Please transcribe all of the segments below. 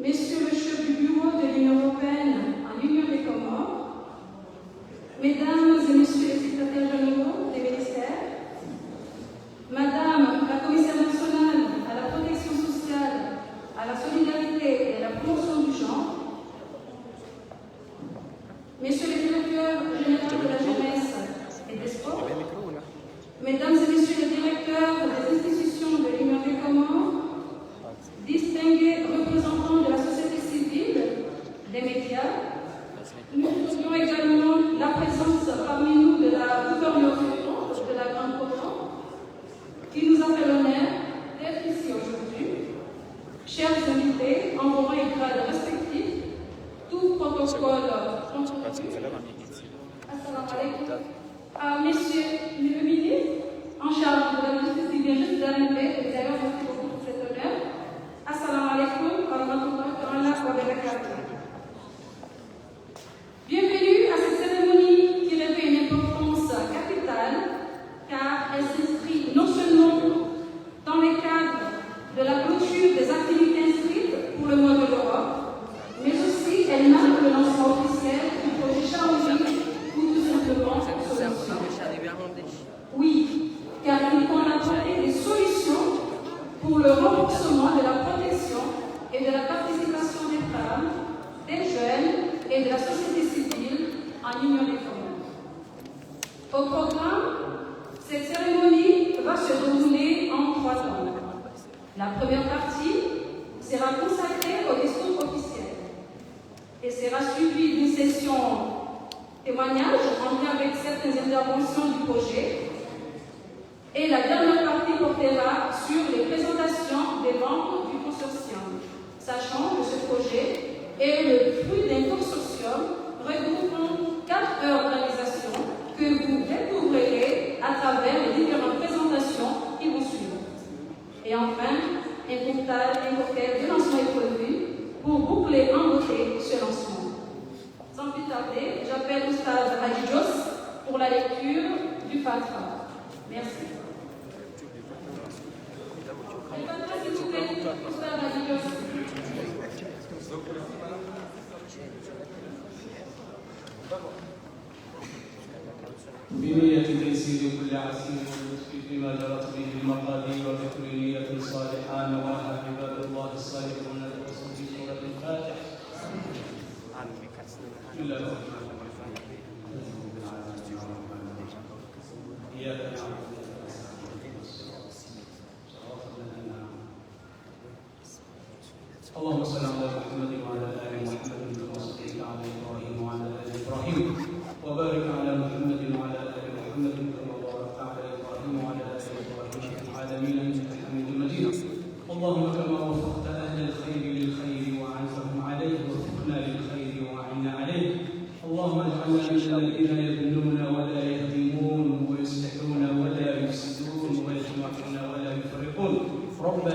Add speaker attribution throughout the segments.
Speaker 1: Messieurs le chef du bureau de l'Union européenne en Union des Comores, Mesdames et Messieurs les secrétaires généraux des ministères, Madame la commissaire nationale à la protection sociale, à la solidarité et à la promotion du genre, Messieurs les directeurs généraux de la jeunesse et des sports, Mesdames et Messieurs les directeurs des institutions de l'Union des Comores, distingués représentants de la société civile, des médias, nous saluons également la présence parmi nous de la gouverneure de la Grande Comore, qui nous a fait l'honneur d'être ici aujourd'hui. Chers invités, en vos rangs et grades respectifs, tout protocole entendu. Assalamu alaikum. Messieurs le ministre en charge de la justice qui vient juste d'arriver, et d'ailleurs merci beaucoup pour cet honneur. Assalamu alaikum wa rahmatullahi wa barakatuh. Bienvenue à cette cérémonie qui revêt une importance capitale car elle s'inscrit non seulement dans le cadre de la clôture des activités inscrites pour le mois de l'Europe, mais aussi elle marque le lancement officiel du projet Chamonix ou tout simplement Solution. Oui, car nous pouvons apporter des solutions pour le renforcement de la protection et de la participation des femmes, des jeunes et de la société civile en Union des Comores. Au programme, cette cérémonie va se dérouler en 3 temps. La première partie sera consacrée au discours officiel et sera suivie d'une session témoignage en lien avec certaines interventions du projet. Et la dernière partie portera sur les présentations des membres du consortium, sachant que ce projet est le fruit d'un consortium regroupant 4 organisations que vous découvrirez à travers les différentes présentations qui vont suivre. Et enfin, un cocktail de lancement est prévu pour boucler en beauté ce lancement. Sans plus tarder, j'appelle Oustaz Hadjos pour la lecture du Fatra. Merci.
Speaker 2: بنية تيسير كل عسير واللطف فيما جرت به المقادير وبكل نية صالحة نواها عباد الله الصالحون الوصول في سورة الفاتحة. بسم الله الرحمن الرحيم. إياك نعبد اللهم صل على محمد وعلى ال محمد كما صليت على ابراهيم وعلى ال ابراهيم وبارك على محمد وعلى ال محمد كما باركت على ابراهيم وعلى ال ابراهيم في العالمين انك حميد مجيد. اللهم كما وفقت اهل الخير للخير وعنتهم عليه وفقنا للخير واعنا عليه. اللهم اجعلنا من الذين يذلون ولا يهدمون ويصلحون ولا يفسدون ويجمعون ولا يفرقون. ربنا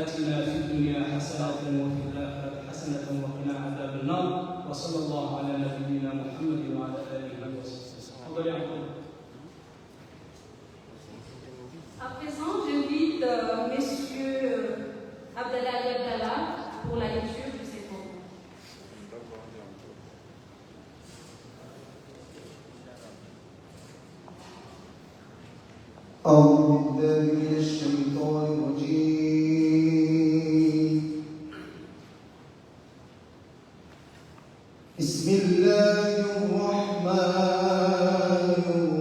Speaker 2: آتنا في الدنيا حسنة وفي الآخرة حسنة وقنا عذاب النار. وصلى الله على نبينا محمد وعلى آله وصحبه.
Speaker 1: À présent, j'invite Messieurs Abdallah et Abdallah pour la lecture de ces mots.
Speaker 3: أعوذ بالله من الشيطان الرجيم. بسم الله الرحمن الرحيم.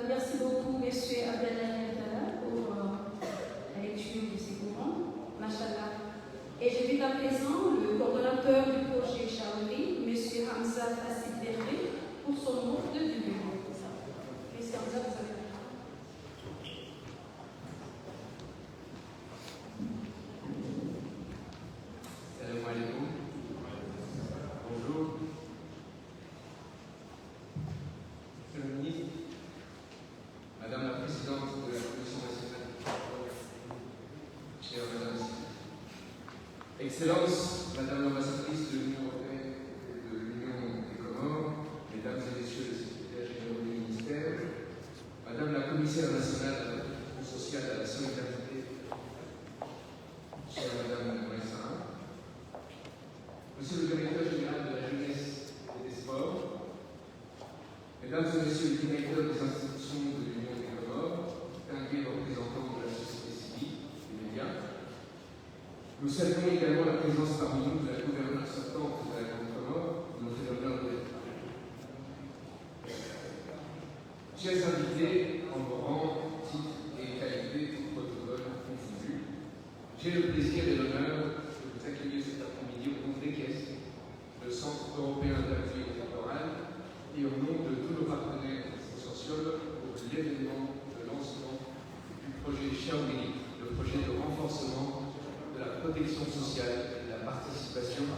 Speaker 1: Merci beaucoup, M. Abdellah pour la lecture de ces courants, Machallah. Et j'invite à présent le coordonnateur du projet Chaouri, M. Hamza Fassid Berré, pour son mot de début. M. Hamza, vous avez la parole.
Speaker 4: Salam alaikum. Bonjour. Monsieur le ministre, Madame la Présidente de la Commission nationale, chère Madame, Excellence, Madame l'ambassadrice de l'Union européenne et de l'Union des Comores, Mesdames et Messieurs les secrétaires généraux du ministère, Madame la Commissaire nationale à la protection sociale et à la solidarité, chère Madame la Commissaire, Monsieur le Directeur général de la jeunesse et des sports, Mesdames et Messieurs les directeurs des institutions de l'Union des Comores, distingués représentants de la société civile, des médias, nous saluons également la présence parmi nous de la gouverneure sortante de la Grande Comore, qui nous fait l'honneur d'être là. Chers invités, en vos rangs, titres et qualités, tout protocole confondus, j'ai le plaisir et l'honneur de vous accueillir cet après-midi au nom des caisses, le Centre européen d'appui électoral, et au nom de tous nos partenaires consortiums pour l'événement de lancement du projet Chaouri, le projet de renforcement de la protection sociale et de la participation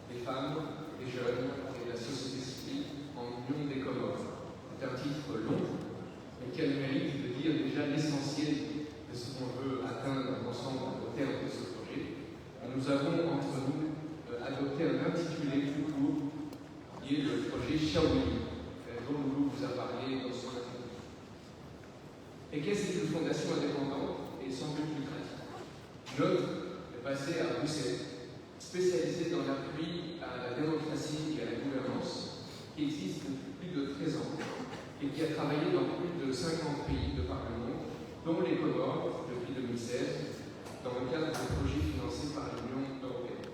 Speaker 4: des femmes, des jeunes et de la société civile en Union des Comores. C'est un titre long, mais qui a le mérite de dire déjà l'essentiel de ce qu'on veut atteindre ensemble au terme de ce projet. Et nous avons entre nous adopté un intitulé plus court qui est le projet Chaouri, dont Loulou vous a parlé dans son introduction. Et qu'est-ce qu'une fondation indépendante et sans but lucratif? Notre basée à Bruxelles, spécialisée dans l'appui à la démocratie et à la gouvernance, qui existe depuis plus de 13 ans et qui a travaillé dans plus de 50 pays de par le monde, dont les Comores depuis 2016, dans le cadre de projets financés par l'Union européenne.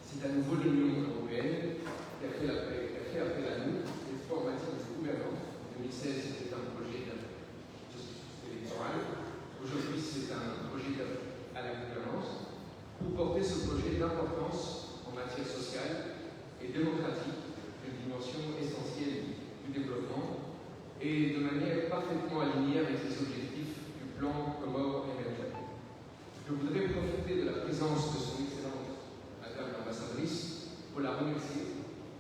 Speaker 4: C'est à nouveau l'Union européenne qui a fait appel à nous, l'effort en matière de gouvernance. En 2016, c'était un projet électoral. Aujourd'hui, c'est un projet à la gouvernance pour porter ce projet d'importance en matière sociale et démocratique, une dimension essentielle du développement et de manière parfaitement alignée avec les objectifs du plan Comores émergent. Je voudrais profiter de la présence de son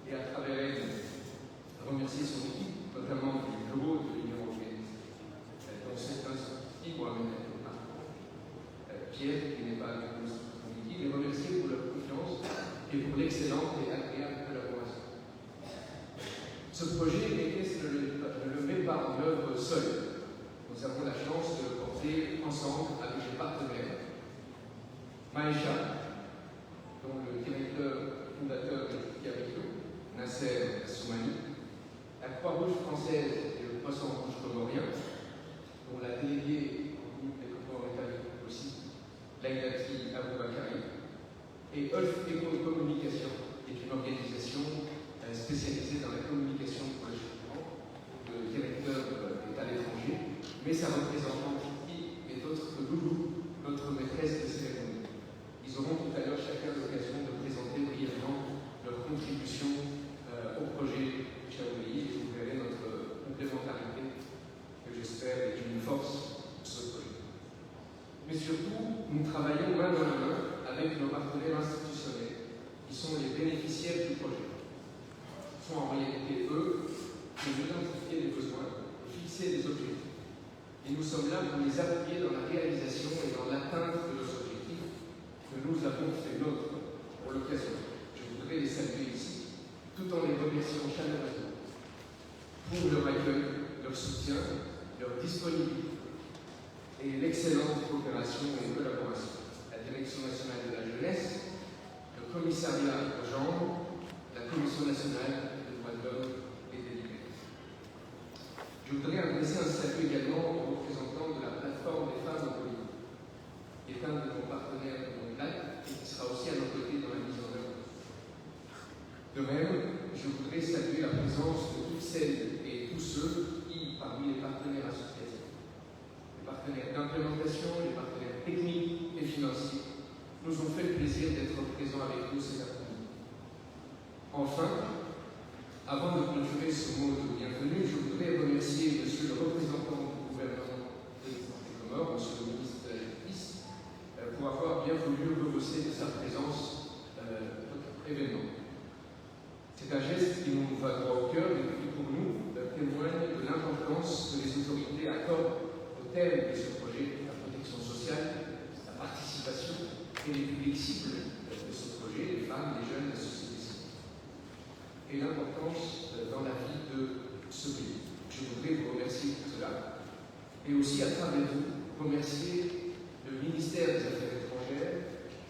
Speaker 4: et à travers elle, remercier son équipe, notamment du bureau de l'Union européenne, dont certains sont ici, moi-même, Pierre, qui n'est pas avec nous, les remercier pour leur confiance et pour l'excellente et agréable collaboration. Ce projet, l'EQUES ne le met pas en œuvre seul. Nous avons la chance de le porter ensemble avec des partenaires. Maïcha, dont le directeur fondateur est avec nous, Nasser Soumani, la Croix-Rouge française et le Poisson-Rouge comorien, dont la déléguée en groupe des Comores aussi, Laïlati Aboubakari, et Ulf Éco-Communication, qui est une organisation spécialisée dans la communication pour le changement, de directeur d'État à l'étranger, mais sa représentante qui est autre que Loulou, notre maîtresse de cérémonie. Ils auront tout à l'heure chacun l'occasion de présenter brièvement leur contribution au projet Chaoui, et vous verrez notre complémentarité, que j'espère est une force pour ce projet. Mais surtout, nous travaillons main dans la main avec nos partenaires institutionnels, qui sont les bénéficiaires du projet. Ce sont en réalité eux qui ont identifié les besoins et fixé les objectifs. Et nous sommes là pour les appuyer dans la réalisation et dans l'atteinte de nos objectifs que nous avons fait nôtres pour l'occasion. Je voudrais les saluer ici, tout en les remerciant chaleureusement pour leur accueil, leur soutien, leur disponibilité et l'excellente coopération et collaboration. La Direction nationale de la jeunesse, le commissariat au genre, la Commission nationale des droits de l'homme et des libertés. Je voudrais adresser un salut également aux représentants de la plateforme des femmes en politique, qui est un de nos partenaires de mondial et qui sera aussi à nos côtés dans la mise en œuvre. De même, je voudrais saluer la présence de toutes celles et tous ceux qui, parmi les partenaires associatifs, les partenaires d'implémentation, les partenaires techniques et financiers, nous ont fait le plaisir d'être présents avec nous cet après-midi. Enfin, avant de clôturer ce mot de bienvenue, je voudrais remercier Monsieur le représentant du gouvernement des Comores, Monsieur le ministre de la Justice, pour avoir bien voulu rehausser de sa présence notre événement. C'est un geste qui nous va droit au cœur et qui, pour nous, témoigne de l'importance que les autorités accordent au thème de ce projet, la protection sociale, la participation et les publics cibles de ce projet, les femmes, les jeunes, la société civile, et l'importance dans la vie de ce pays. Je voudrais vous remercier pour cela, et aussi à travers vous, remercier le ministère des Affaires étrangères,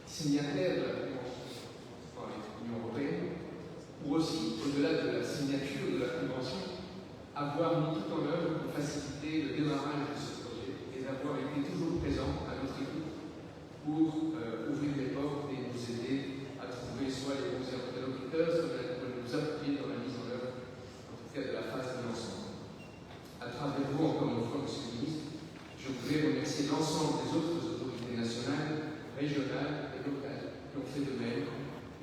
Speaker 4: signataire de la Convention par l'Union européenne, pour aussi, au-delà de la signature de la Convention, avoir mis tout en œuvre pour faciliter le démarrage de ce projet et d'avoir été toujours présent à notre équipe pour ouvrir les portes et nous aider à trouver soit les bons interlocuteurs, soit pour nous appuyer dans la mise en œuvre, en tout cas de la phase de l'ensemble. À travers vous, encore une fois, Monsieur le ministre, je voudrais remercier l'ensemble des autres autorités nationales, régionales et locales qui ont fait de même,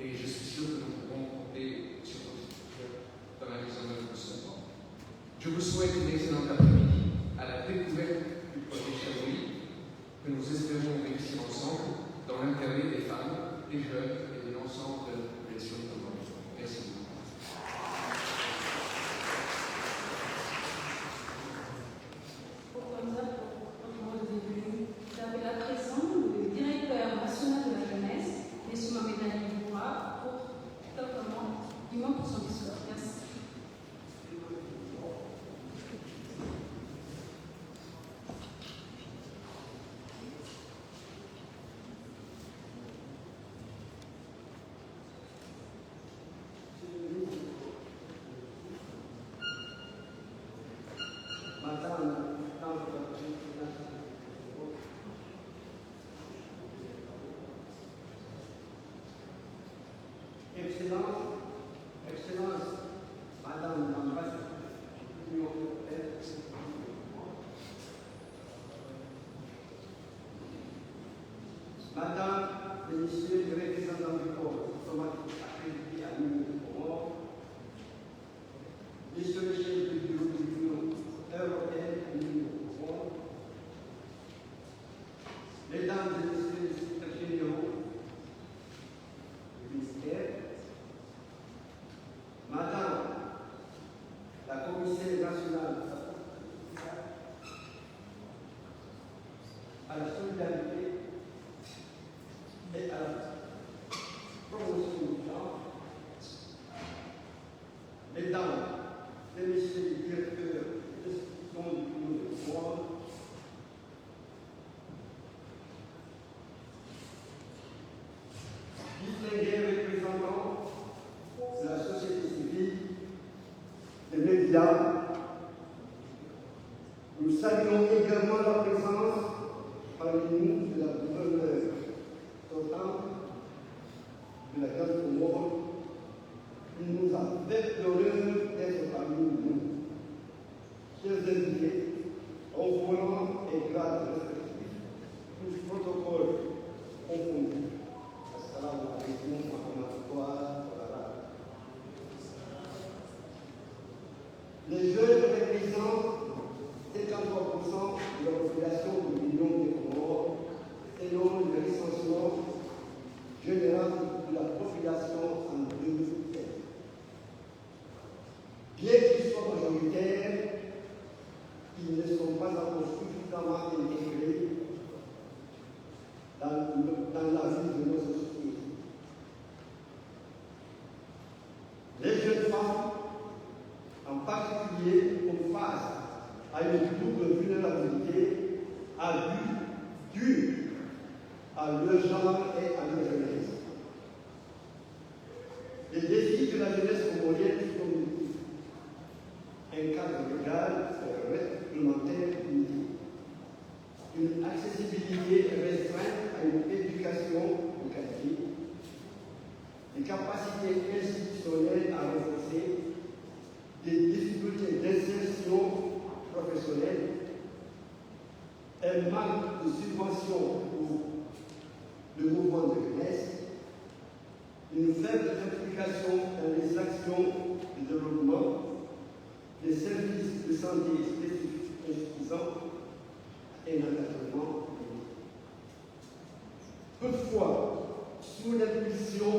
Speaker 4: et je suis sûr que nous pourrons compter sur votre soutien dans la mise en œuvre de ce plan. Je vous souhaite une excellente après-midi à la découverte du projet Chaoui, que nous espérons réussir ensemble dans l'intérêt des femmes, des jeunes et de l'ensemble de la population de Comores. Merci beaucoup.
Speaker 1: Vous avez à présent le directeur national de la jeunesse, M. Mohamed Ali Boura, pour quelques mots, pour son discours. Merci.
Speaker 5: mesdames, les messieurs les directeurs de l'institution du Bureau de Foire, distingués représentants de la société civile, des médias, nous saluons également la présence parmi nous de la gouverneure sortante de la Grande Comore. Il nous a fait l'honneur d'être parmi nous. Chers invités, en volant et grades respectifs, tous protocoles confondus. Assalamu alaikum wa rahmatullahi wa barakatuh. Les jeunes représentent 53% de la population de l'Union des Comores selon le recensement général de la population en 2016. Bien qu'ils soient majoritaires, ils ne sont pas encore suffisamment intégrés dans la vie de nos sociétés. Les jeunes femmes, en particulier, font face à une double vulnérabilité due à leur genre et à leur jeunesse. Les défis de la jeunesse comorienne sont multiples. Un cadre légal réglementaire limité, une accessibilité restreinte à une éducation de qualité, des capacités institutionnelles à renforcer, des difficultés d'insertion professionnelle, un manque de subventions pour le mouvement de jeunesse, une faible implication dans les actions de développement, des services de santé spécifiques insuffisants et un encadrement limité. Toutefois, sous l'impulsion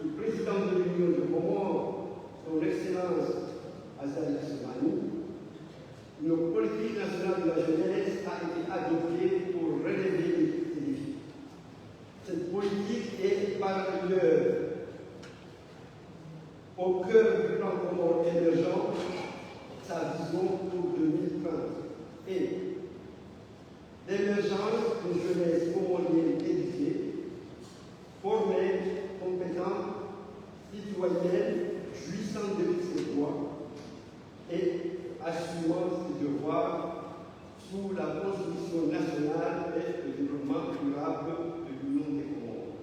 Speaker 5: du président de l'Union de Comores, son Excellence Azali Assoumani, une politique nationale de la jeunesse a été adoptée pour relever ces défis. Cette politique est par ailleurs au cœur du plan Comores émergent, sa vision pour 2030 et l'émergence d'une jeunesse comorienne éduquée, formée, compétente, citoyenne, jouissant de ses droits et assumant ses devoirs sous la Constitution nationale et le développement durable de l'Union des Comores.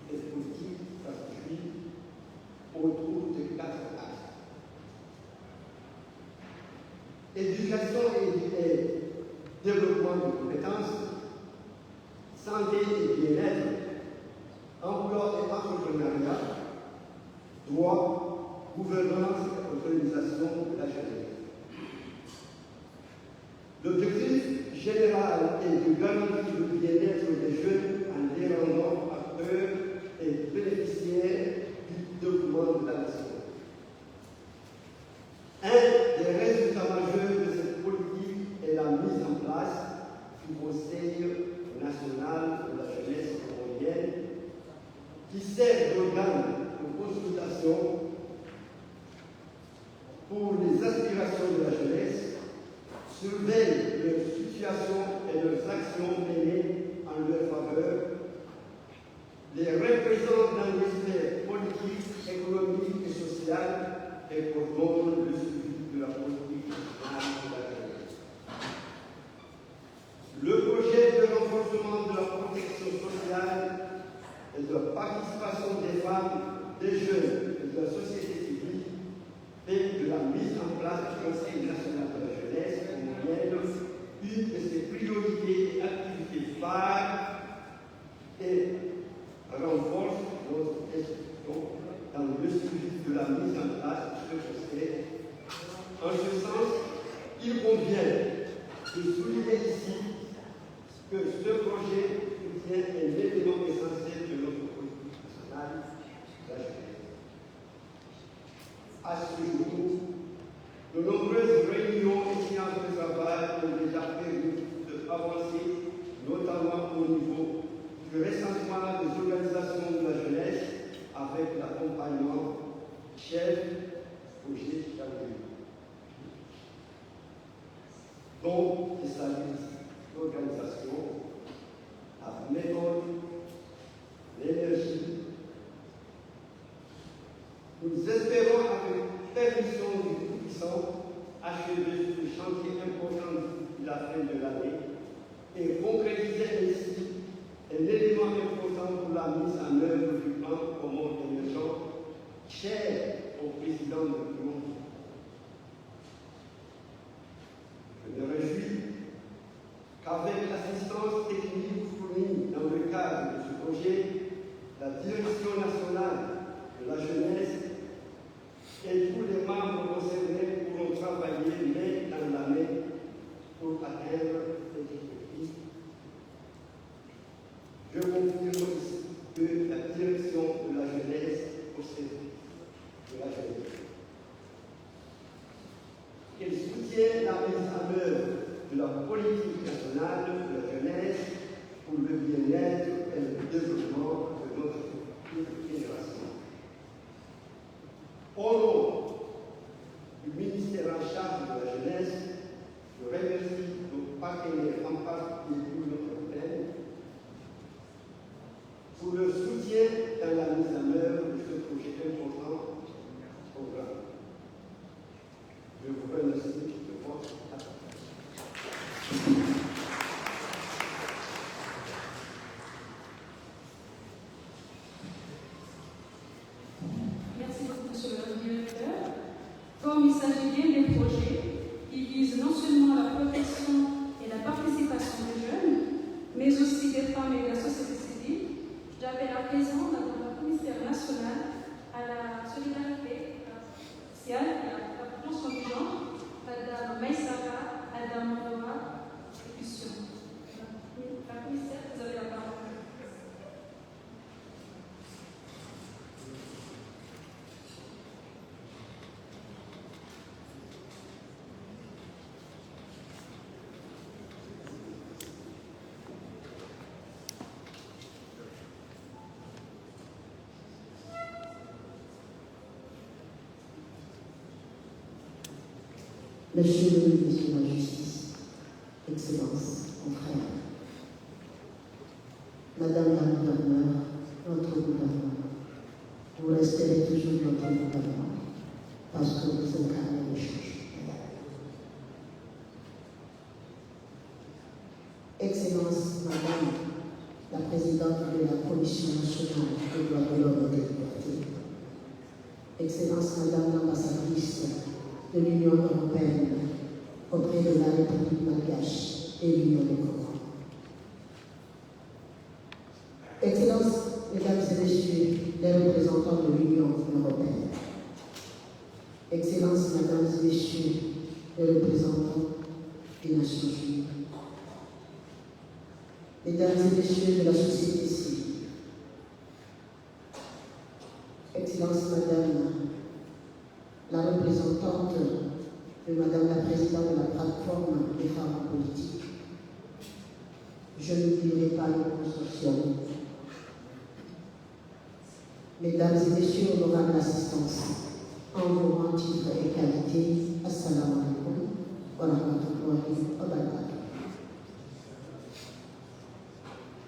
Speaker 5: Cette politique s'articule autour de 4 axes. Éducation et développement de compétences, santé et bien-être, emploi et entrepreneuriat, droit, gouvernance et organisation de la jeunesse. L'objectif général est de garantir le bien-être des jeunes en les rendant acteurs et bénéficiaires du développement de la nation. Un des résultats majeurs de cette politique est la mise en place du Conseil national de la jeunesse comorienne qui sert d'organe de consultation pour les aspirations de la jeunesse, surveille leur situation et leurs actions menées en leur faveur, les représente dans les sphères politiques, économiques et sociales et coordonne le suivi de la politique nationale de la jeunesse. Le projet de renforcement de la protection sociale et de la participation des femmes, des jeunes et de la société civile fait de la mise en place du Conseil national de la jeunesse comorienne une de ses priorités et activités phares et renforce notre institution dans le suivi de la mise en place de ce conseil. En ce sens, il convient de souligner ici que ce projet soutient un élément essentiel de notre politique nationale, la jeunesse. À ce jour, de nombreuses réunions et séances de travail ont déjà permis d'avancer, notamment au niveau du recensement des organisations de la jeunesse avec l'accompagnement chef projet Calgary. Donc, il s'agit d'organisation à méthode, l'énergie. Nous espérons, avec permission du Tout-Puissant, achever ce chantier important de la fin de l'année et concrétiser ainsi un élément important pour la mise en œuvre du plan commun émergent cher au président de l'Union. Je me réjouis qu'avec l'assistance technique fournie dans le cadre de ce projet, la Direction nationale de la jeunesse et tous les membres concernés pourront travailler main dans la main pour atteindre cet objectif. Je confirme que la direction de la jeunesse possède de la jeunesse. Qu'elle soutient la mise en œuvre de la politique nationale de la jeunesse pour le bien-être et le développement de notre génération. Au nom du ministère en charge de la jeunesse, je remercie nos partenaires en particulier l'Union européenne pour le soutien dans la mise en œuvre de ce projet important programme. Je vous remercie de votre attention.
Speaker 1: Merci beaucoup, monsieur le directeur. Comme il s'agit bien des projets qui visent non seulement la protection et la participation des jeunes, mais aussi des femmes et de la société civile, j'appelle à présent la commissaire nationale à la solidarité sociale et à la promotion du genre, Madame Maïsara Adamandora, exécution. La commissaire, vous avez la parole.
Speaker 6: Monsieur le ministre de la Justice, Excellences, confrères, Madame la gouverneure, notre gouvernement, vous resterez toujours notre gouvernement parce que vous incarnez le changement. Excellence, Madame la présidente de la Commission nationale des droits de l'homme et des libertés, Excellence, Madame l'ambassadrice de l'Union européenne auprès de la République malgache et l'Union des Comores. Excellences, Mesdames et Messieurs les représentants de l'Union européenne, Excellences, Mesdames et Messieurs les représentants des Nations Unies, Mesdames et Messieurs de la société civile, Excellences, Madame la représentante de Madame la Présidente de la plateforme des femmes politiques. Je n'oublierai pas le consortium. Mesdames et Messieurs, honorables assistance, en vos rangs, titres et qualités, assalamu alaikum wa rahmatullahi wa barakatuh.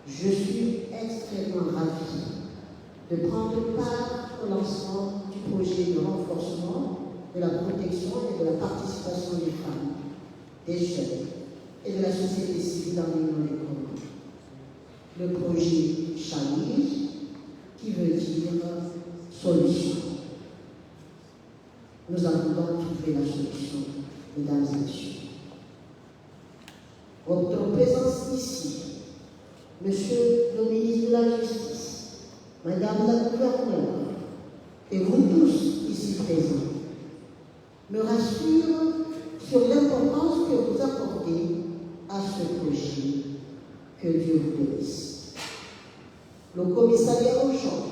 Speaker 6: Je suis extrêmement ravie de prendre part au lancement du projet de renforcement de la protection et de la participation des femmes, des jeunes et de la société civile dans l'Union des Comores. Le projet CHALIR, qui veut dire solution. Nous avons donc trouvé la solution, mesdames et messieurs. Votre présence ici, monsieur le ministre de la Justice, madame la gouverneure, et vous tous ici présents, me rassure sur l'importance que vous accordez à ce projet. Que Dieu vous bénisse. Le commissariat au genre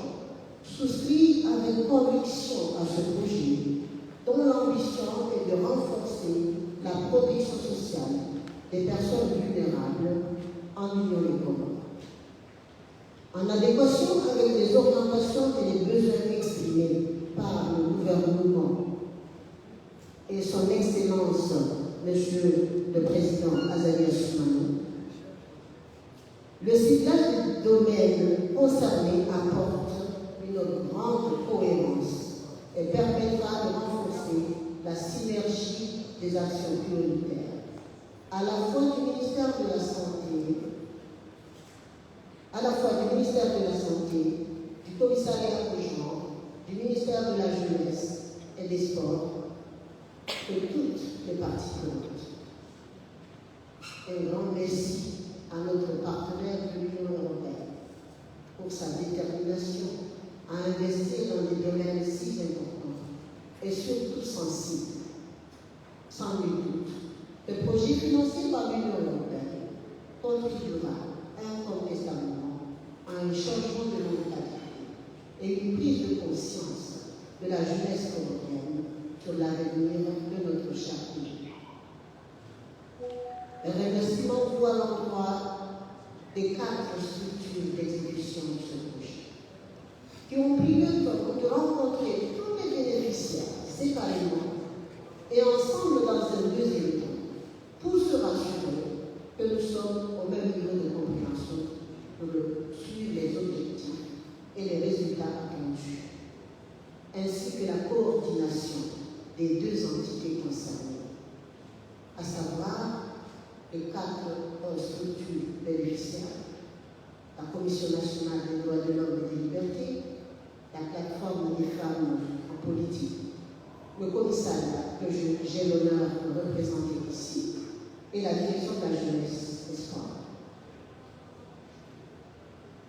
Speaker 6: souscrit avec conviction à ce projet, dont l'ambition est de renforcer la protection sociale des personnes vulnérables en Union des Comores. En adéquation avec les orientations et les besoins exprimés par le gouvernement gouvernement et son Excellence, Monsieur le Président Azalia Soumani, le ciblage du domaine concerné apporte une grande cohérence et permettra de renforcer la synergie des actions prioritaires, à la fois du ministère de la Santé, du commissariat au genre, du ministère de la Jeunesse et des Sports, et toutes les parties prenantes. Un grand merci à notre partenaire de l'Union européenne pour sa détermination à investir dans des domaines si importants et surtout sensibles. Sans nul doute, le projet financé par l'Union européenne contribuera incontestablement à un changement de mentalité et une prise de conscience de la jeunesse européenne sur l'avenir de notre cher pays. Les remerciements vont à l'endroit des 4 structures d'exécution de ce projet, qui ont pris le temps de rencontrer tous les bénéficiaires séparément et ensemble dans un deuxième temps, pour se rassurer que nous sommes au même niveau de compréhension pour suivre les objectifs et les résultats attendus, ainsi que la coordination des 2 entités concernées, à savoir les 4 structures bénéficiaires, la Commission nationale des droits de l'homme et des libertés, la plateforme des femmes en politique, le commissariat que j'ai l'honneur de représenter ici, et la direction de la jeunesse et sport.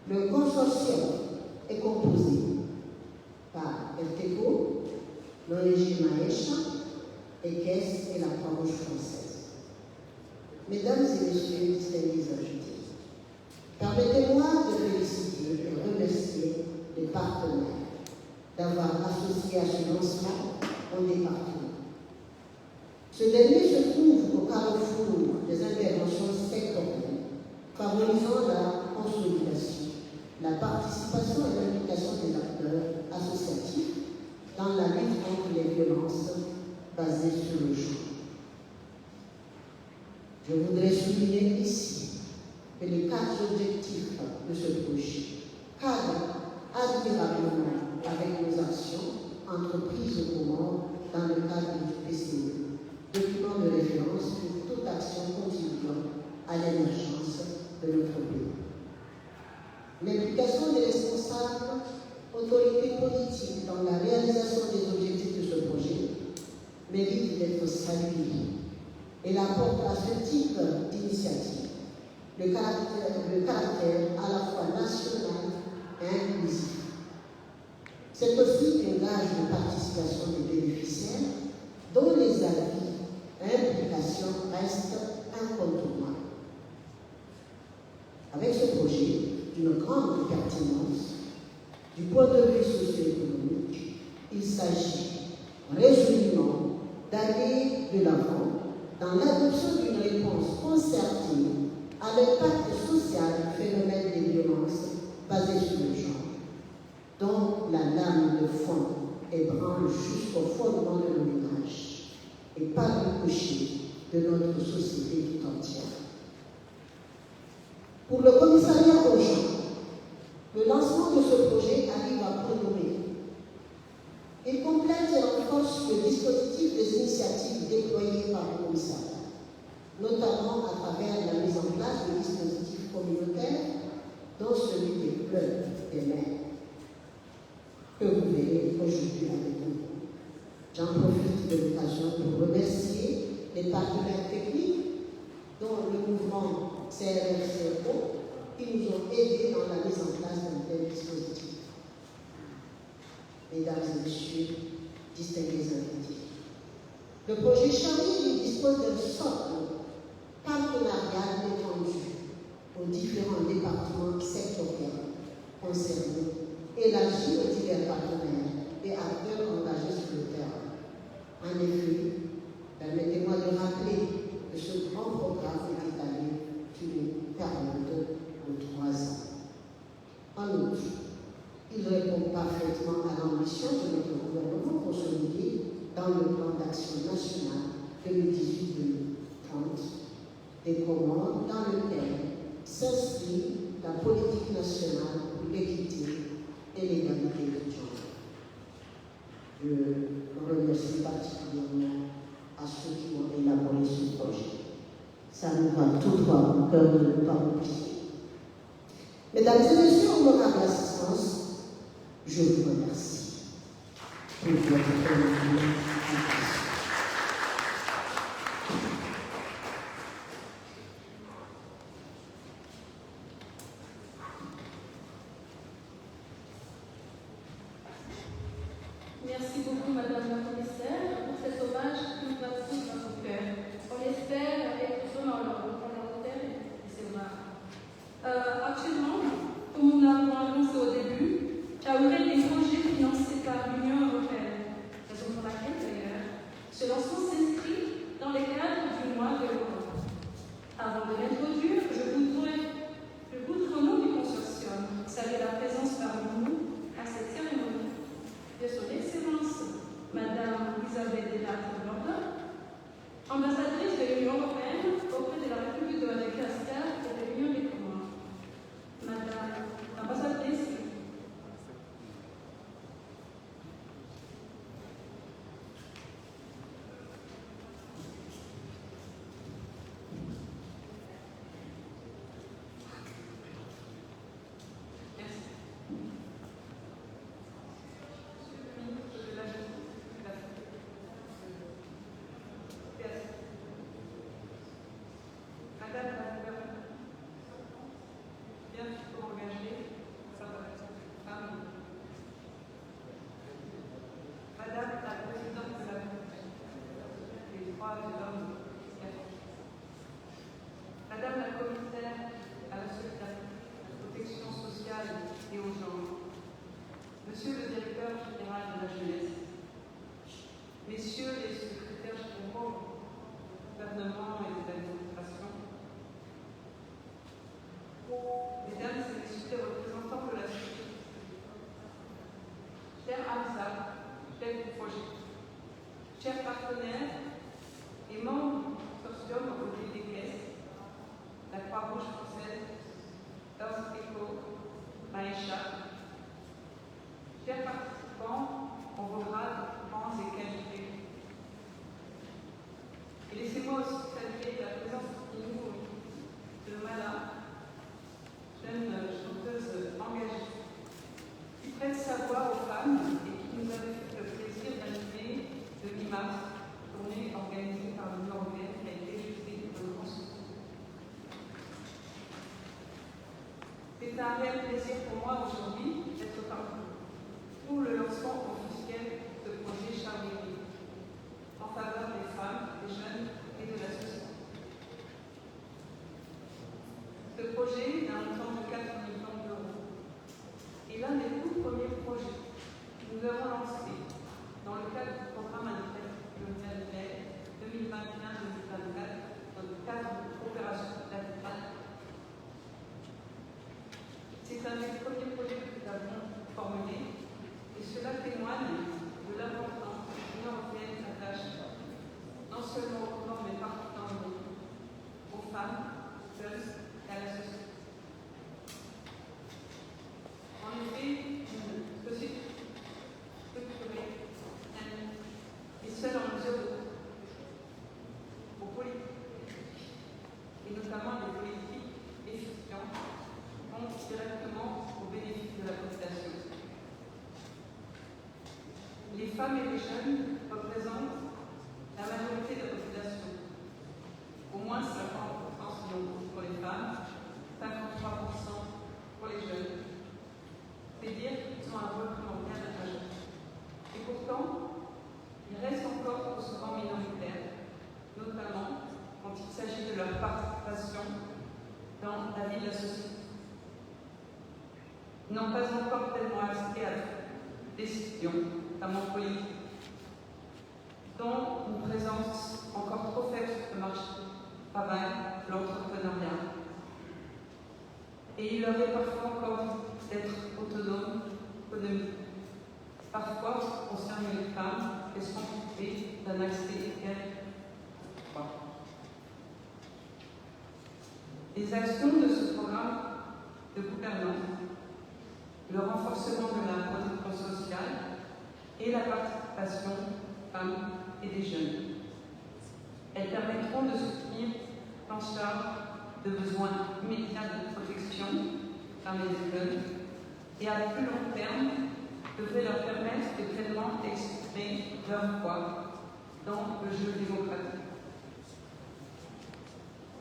Speaker 6: Le consortium est composé par FTECO, l'ONG Maesha, EQUES et la Croix-Rouge française. Mesdames et messieurs, distingués invités, permettez-moi de féliciter et remercier les partenaires d'avoir associé à ce lancement mon département. Ce dernier se trouve au carrefour des interventions sectorielles, favorisant la consolidation, la participation et l'implication des acteurs associatifs dans la lutte contre les violences basées sur le genre. Je voudrais souligner ici que les 4 objectifs de ce projet cadrent admirablement avec nos actions entreprises au moment dans le cadre du PCE, document de référence pour toute action contribuant à l'émergence de notre pays. L'implication des responsables, autorités politiques dans la réalisation des objectifs de ce projet mérite d'être saluée. Et apporte à ce type d'initiative le caractère à la fois national et inclusif. C'est aussi un gage de participation des bénéficiaires dont les avis et implications restent incontournables. Avec ce projet d'une grande pertinence, du point de vue socio-économique, il s'agit résolument d'aller de l'avant dans l'adoption d'une réponse concertée à l'impact social du phénomène des violences basées sur le genre, dont la lame de fond ébranle jusqu'au fondement de nos ménages et pas le cocher de notre société tout entière. Pour le commissariat au genre, le lancement de ce projet arrive à point nommé. Il complète et renforce le dispositif des initiatives déployées par le commissariat, notamment à travers la mise en place de dispositifs communautaires, dont celui des clubs des maires, que vous verrez aujourd'hui avec nous. J'en profite de l'occasion pour remercier les partenaires techniques, dont le mouvement CRFCO, qui nous ont aidés dans la mise en place d'un tel dispositif. Mesdames et messieurs, distingués invités, le projet Charlie dispose d'un socle partenarial étendu aux différents départements sectoriels concernés, élargi aux divers partenaires et acteurs engagés sur le terrain. En effet, permettez-moi de rappeler que ce grand programme est étalé sur une période de 3 ans. En outre, il répond parfaitement à l'ambition de notre gouvernement pour ce remercie particulièrement à ceux qui ont élaboré ce projet. Ça nous va tout droit au cœur de nos parents. Mesdames et messieurs, honorables assistance, je vous remercie pour votre attention.
Speaker 1: Merci beaucoup, Madame la Commissaire, pour cet hommage qui nous va tous dans nos cœurs. On espère être vraiment volontaire et c'est vrai. Actuellement, comme nous l'avons annoncé au début, Chaouré est un projet financé par l'Union européenne, raison pour laquelle d'ailleurs ce lancement s'inscrit dans les cadres du mois de l'Europe. Avant de l'introduire, je voudrais au nom du consortium saluer la présence parmi nous à cette cérémonie de son Excellence, Madame Elisabeth Delattre-Blondin, ambassadrice de l'Union européenne auprès de la République de Madagascar et de l'Union des Comores. Madame l'ambassadrice, Madame la Commissaire à la solidarité, à la protection sociale et aux gens, Monsieur le Directeur général de la jeunesse, Messieurs les secrétaires généraux du gouvernement et de l'administration, Mesdames et Messieurs les représentants de la société, chers Hamza, chefs du projet, chers partenaires et membres du consortium au côté des caisses, la Croix-Rouge française, Earth Echo, Maïcha, chers participants en vos grades, rangs et qualités. Et laissez-moi aussi saluer la présence parmi nous de Mala, jeune chanteuse engagée, qui prête sa voix aux femmes et qui nous avait fait le plaisir d'animer le 8 mars, tournée organisée par l'Union européenne qui a été jugée de France. C'est un réel plaisir pour moi aujourd'hui d'être parmi vous pour le lancement officiel de projet Chaouré en faveur des femmes, des jeunes et de la société. Ce projet d'un montant de 4 millions d'euros est l'un des tout premiers projets que nous avons lancés dans le cadre du programme annuel 2021-2024 dans le cadre de coopération latérale. C'est un des premiers projets que nous avons formulé et cela témoigne de l'importance que l'Union européenne attache non seulement aux corps mais partout dans le monde, aux femmes, jeunes et à la société. En effet, une société structurée est seule en mesure aux politiques, et notamment les politiques efficientes, vont directement au bénéfice de la population. Les femmes et les jeunes représentent la majorité de la population, au moins 50% pour les femmes, 53% pour les jeunes. C'est dire qu'ils sont un rôle primordial à jouer. Et pourtant, ils restent encore trop souvent minoritaires, notamment quand il s'agit de leur participation dans la vie de la société. Ils n'ont pas encore tellement accès à la décision, notamment politique, dont une présence encore trop faible sur le marché du travail, l'entrepreneuriat. Et il leur est parfois encore d'être autonomes économiquement. Parfois, en ce qui concerne les femmes, elles sont privées d'un accès égal. Les actions de ce programme de gouvernance, le renforcement de la protection sociale et la participation des femmes et des jeunes. Elles permettront de soutenir en charge de besoins immédiats de protection par les jeunes et à plus long terme devrait leur permettre de pleinement exprimer leur voix dans le jeu démocratique.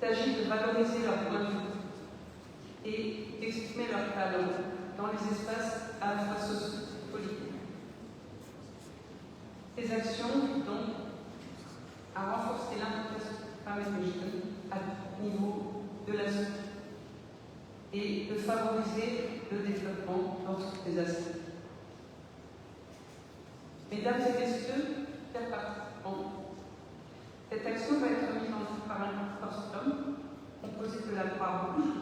Speaker 1: Il s'agit de valoriser leur point de vue et d'exprimer leurs talents dans les espaces à la fois sociaux et politiques. Ces actions visent donc à renforcer l'implication des femmes et des jeunes à tout niveau de la société et de favoriser le développement dans tous les aspects. Mesdames et messieurs, chers participants, cette action va être mise en œuvre par un consortium composé de la Croix-Rouge,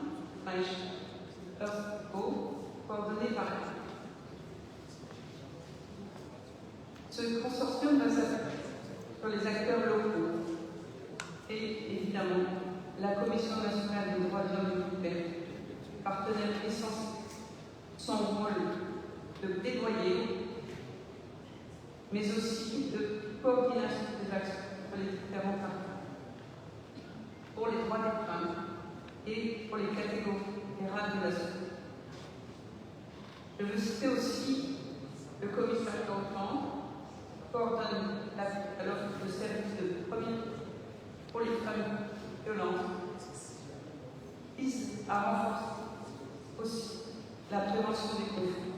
Speaker 1: coordonné par ce consortium va s'appuyer sur les acteurs locaux et évidemment la Commission nationale des droits de l'homme et du peuple, partenaire essentiel, son rôle de plaidoyer, mais aussi de coordination des actions pour les différents partenaires, pour les droits des femmes et pour les catégories générales de la société. Je veux citer aussi le commissaire d'enfants, coordonne l'offre de services de première pour les femmes violentes, vise à renforcer aussi la prévention des conflits.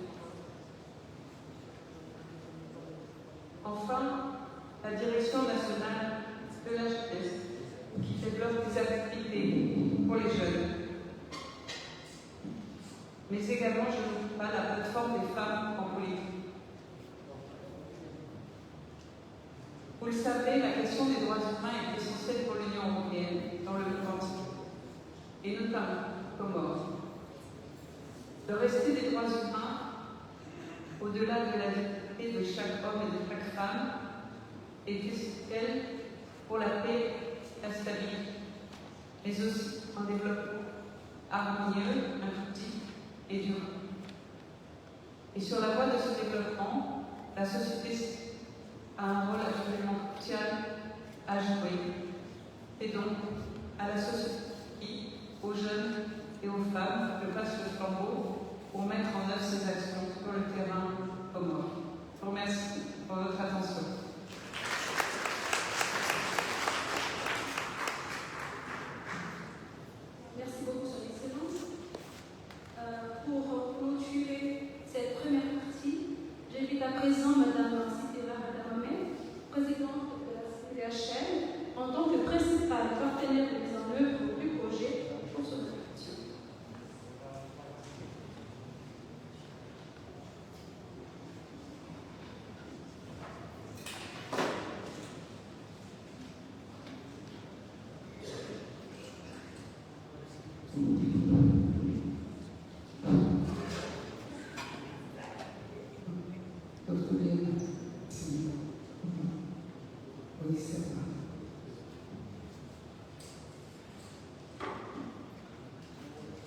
Speaker 1: Enfin, la Direction nationale de la jeunesse qui développe des activités pour les jeunes. Mais également, je n'oublie pas la plateforme des femmes en politique. Vous le savez, la question des droits humains est essentielle pour l'Union européenne dans le monde entier, et notamment Comores. Le respect des droits humains, au-delà de la dignité de chaque homme et de chaque femme, est essentiel pour la paix et la stabilité, mais aussi un développement harmonieux, inclusif et durable. Et sur la voie de ce développement, la société a un rôle absolument crucial à jouer. Et donc, à la société, aux jeunes et aux femmes, je passe le flambeau pour mettre en œuvre ces actions sur le terrain commun. Je vous remercie pour votre attention.
Speaker 7: Merci beaucoup, Son Excellence. Pour clôturer cette première partie, j'invite à présent Madame Sitera Hadamame, présidente de la CDHL, en tant que principal partenaire de mise en œuvre du projet pour son adoption.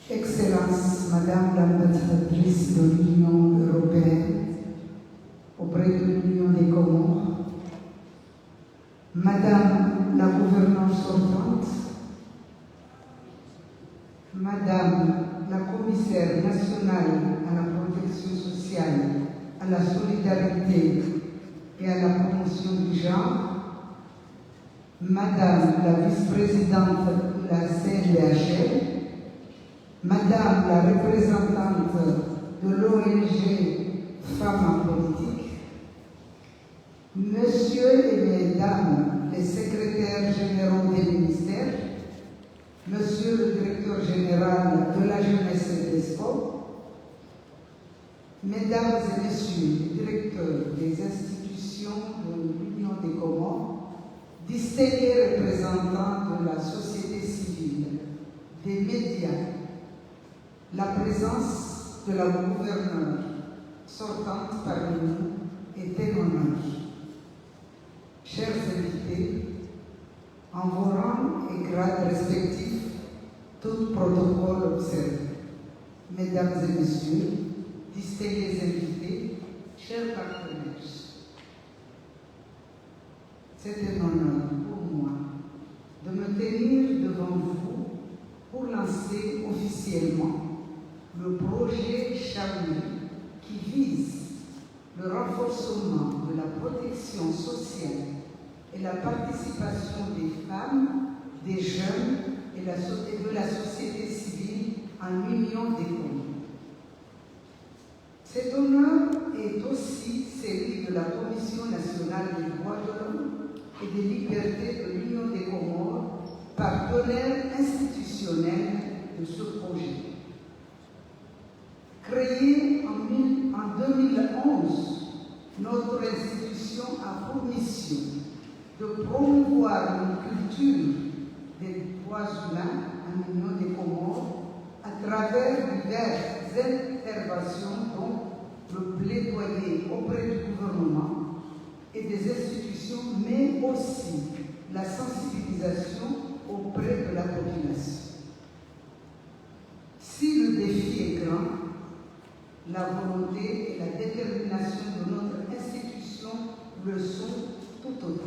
Speaker 8: Excellence, Madame l'ambassadrice de l'Union européenne auprès de l'Union des Comores, Madame la gouverneure sortante, Madame la commissaire nationale à la protection sociale, à la solidarité et à la promotion du genre, Madame la vice-présidente de la CNDH, Madame la représentante de l'ONG Femmes en politique, Monsieur et Mesdames les secrétaires généraux des ministères, Monsieur le directeur général de la jeunesse et des sports, Mesdames et Messieurs les directeurs des institutions de l'Union des Comores, distingués représentants de la société civile, des médias, la présence de la gouverneure sortante parmi nous est un honneur. Chers invités, en vos rangs et grades respectifs, tout protocole observé. Mesdames et messieurs, distingués invités, chers partenaires, c'est un honneur pour moi de me tenir devant vous pour lancer officiellement le projet Chaoui qui vise le renforcement de la protection sociale et la participation des femmes, des jeunes et de la société civile en union des communes. Cet honneur est aussi celui de la Commission nationale des droits de l'homme et des libertés de l'Union des Comores, partenaire institutionnel de ce projet. Créée en 2011, notre institution a pour mission de promouvoir une culture des droits humains en Union des Comores à travers diverses interventions dont le plaidoyer auprès du gouvernement et des institutions, mais aussi la sensibilisation auprès de la population. Si le défi est grand, la volonté et la détermination de notre institution le sont tout autant.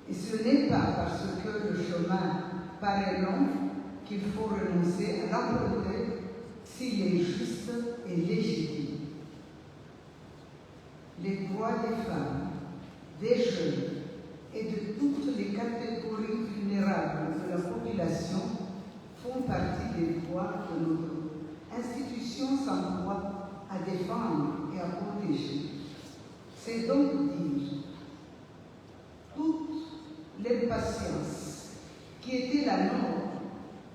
Speaker 8: Et ce n'est pas parce que le chemin paraît long qu'il faut renoncer à l'emprunter s'il est juste et légitime. Les droits des femmes, des jeunes et de toutes les catégories vulnérables de la population font partie des droits que notre institution s'emploie à défendre et à protéger. C'est donc dire toute l'impatience qui était la nôtre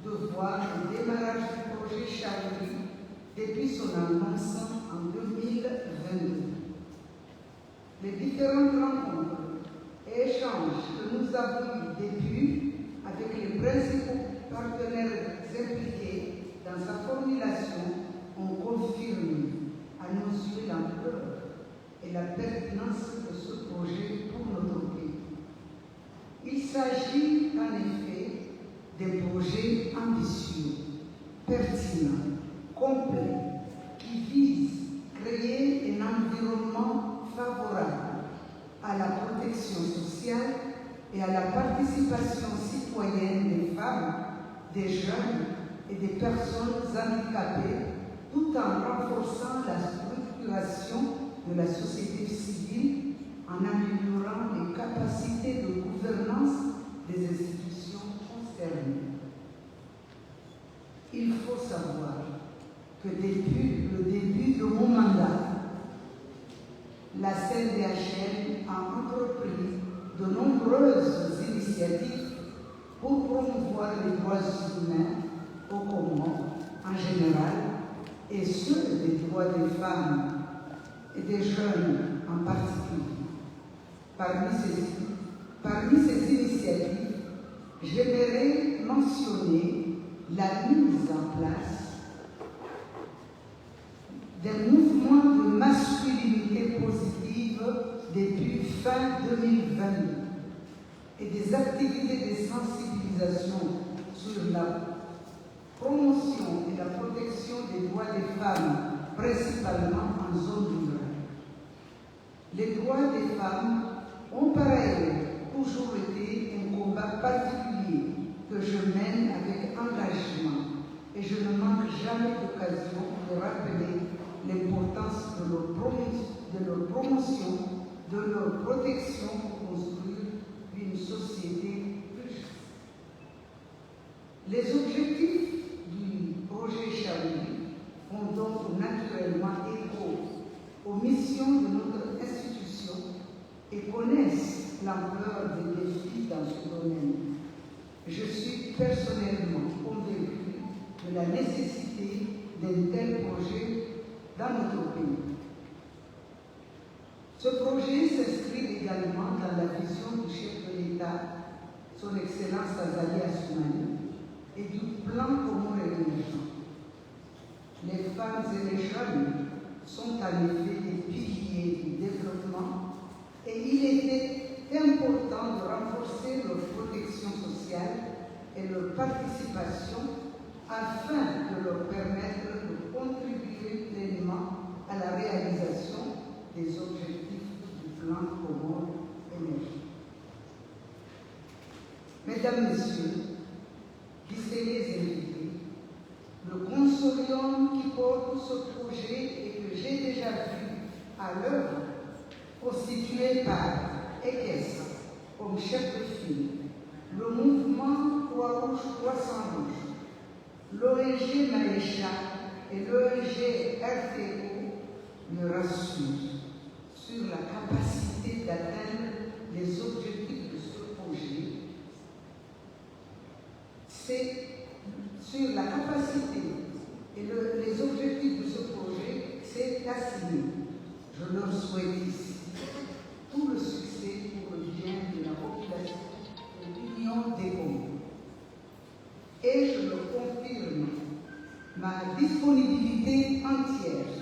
Speaker 8: de voir le démarrage du projet Chaoui depuis son annonce en 2022. Les différentes rencontres et échanges que nous avons eus depuis avec les principaux partenaires impliqués dans sa formulation ont confirmé à nos yeux l'ampleur et la pertinence de ce projet pour notre pays. Il s'agit en effet d'un projet ambitieux, pertinent, complet, qui vise à créer un environnement favorable à la protection sociale et à la participation citoyenne des femmes, des jeunes et des personnes handicapées, tout en renforçant la structuration de la société civile, en améliorant les capacités de gouvernance des institutions concernées. Il faut savoir que depuis le début de mon mandat, la CNDHL a entrepris de nombreuses initiatives pour promouvoir les droits humains au Comores en général et ceux des droits des femmes et des jeunes en particulier. Parmi ces initiatives, j'aimerais mentionner la mise en place d'un mouvement de masculinité positive depuis fin 2020 et des activités de sensibilisation sur la promotion et la protection des droits des femmes, principalement en zone rurale. Les droits des femmes ont par ailleurs toujours été un combat particulier que je mène avec engagement et je ne manque jamais d'occasion de rappeler l'importance de leur promotion, de leur protection pour construire une société plus juste. Les objectifs du projet Chaoui font donc naturellement écho aux missions de notre institution et connaissent l'ampleur des défis dans ce domaine. Je suis personnellement convaincu de la nécessité d'un tel projet dans notre pays. Ce projet s'inscrit également dans la vision du chef de l'État, son Excellence Azali Assoumani, et du plan Comores émergent. Les femmes et les jeunes sont en effet des piliers du développement et il était important de renforcer leur protection sociale et leur participation afin de leur permettre de contribuer pleinement à la réalisation des objectifs du plan Comores Mesdames, Messieurs, distingués invités, le consortium qui porte ce projet et que j'ai déjà vu à l'œuvre, constitué par EQUES comme chef de file, le mouvement Croix-Rouge Croissant-Rouge, l'ONG Maïcha et l'ONG RTO me rassurent sur la capacité d'atteindre les objectifs de ce projet. C'est sur la capacité et les objectifs de ce projet, c'est assigné. Je leur souhaite ici tout le succès pour le bien de la population de l'Union des Congo. Et je leur confirme ma disponibilité entière,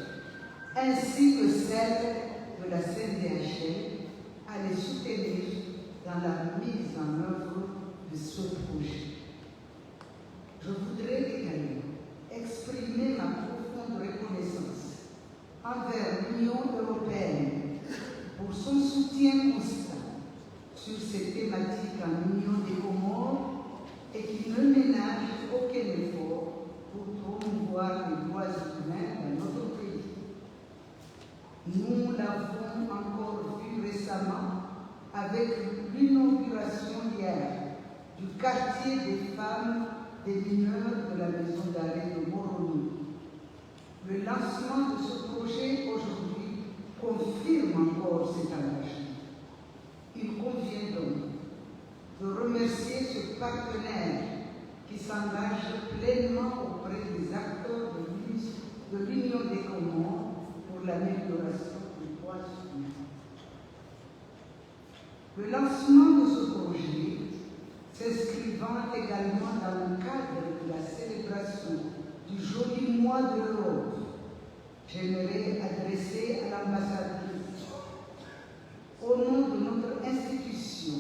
Speaker 8: ainsi que celle de la CNDHL, à les soutenir dans la mise en œuvre de ce projet. Je voudrais également exprimer ma profonde reconnaissance envers l'Union européenne pour son soutien constant sur ces thématiques en Union des Comores et qui ne ménage aucun effort pour promouvoir les droits humains dans notre pays. Nous l'avons encore vu récemment avec l'inauguration hier du quartier des femmes des mineurs de la maison d'arrêt de Moroni. Le lancement de ce projet aujourd'hui confirme encore cet engagement. Il convient donc de remercier ce partenaire qui s'engage pleinement auprès des acteurs de l'Union des Comores pour l'amélioration des droits humains. Le lancement de ce projet s'inscrivant également dans le cadre de la célébration du joli mois de l'Europe, j'aimerais adresser à l'ambassadrice, au nom de notre institution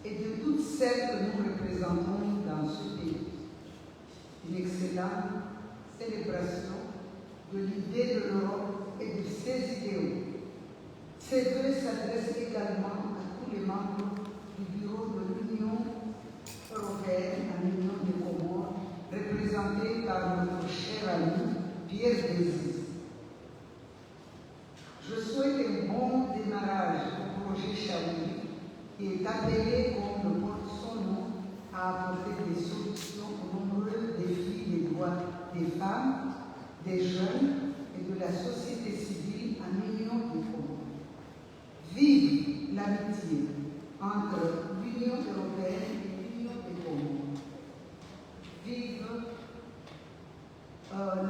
Speaker 8: et de toutes celles que nous représentons dans ce pays, une excellente célébration de l'idée de l'Europe et de ses idéaux. Ces vœux s'adressent également à tous les membres du bureau de l'Union européenne en Union des Comores, représenté par notre cher ami Pierre Béziz. Je souhaite un bon démarrage au projet Chaoui, qui est appelé, comme le porte son nom, à apporter des solutions aux nombreux défis des droits des femmes, des jeunes et de la société civile en Union des Comores. Vive l'amitié entre l'Union européenne et l'Union des Comores. Vive